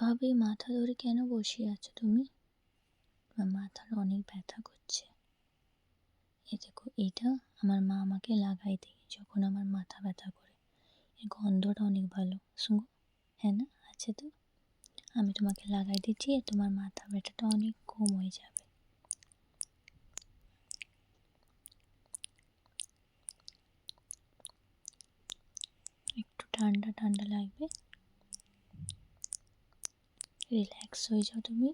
এভাবে মাথা ধরে কেন বসে আছো তুমি? আমার মাথার অনেক ব্যথা করছে। দেখো, এটা আমার মা আমাকে লাগাই দেয় যখন আমার মাথা ব্যথা করে। এর গন্ধটা অনেক ভালো। শুঁকো। হ্যাঁ না? আছে তো? আমি তোমাকে লাগাই দিচ্ছি আর তোমার মাথা ব্যথাটা অনেক কম হয়ে যাবে। একটু ঠান্ডা ঠান্ডা লাগবে। রিল্যাক্স হয়ে যাও তুমি।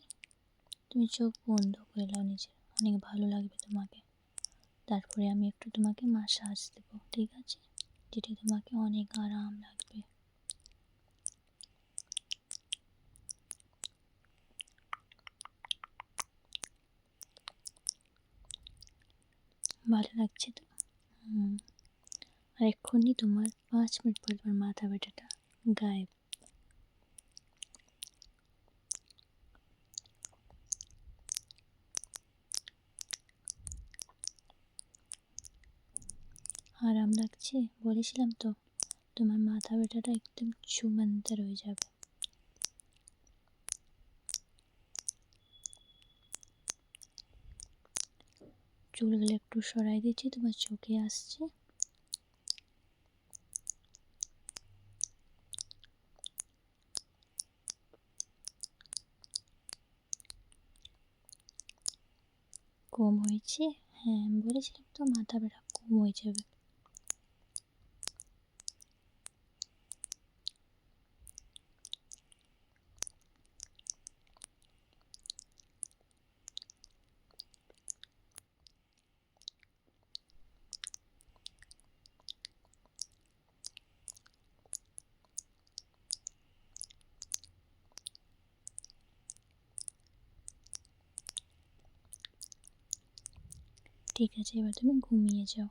তুমি চোখ বন্ধ করে নাও নিজের। অনেক ভালো লাগবে তোমাকে। তারপরে আমি একটু তোমাকে মাসাজ দেবো, ঠিক আছে? যেটা তোমাকে অনেক আরাম লাগবে। ভালো লাগছে তো? আর এক্ষুনি তোমার 5 মিনিট পর তোমার মাথা ব্যথাটা গায়েব। আরাম লাগছে? বলেছিলাম তো, তোমার মাথা ব্যথাটা একদম ছুমন্তর হয়ে যাবে। চুলগুলো একটু সরাই দিচ্ছি, তোমার চোখে আসছে। কম হয়েছে? হ্যাঁ, আমি বলেছিলাম তো মাথা ব্যথা কম হয়ে যাবে। ঠিক আছে, এবার তুমি ঘুমিয়ে যাও।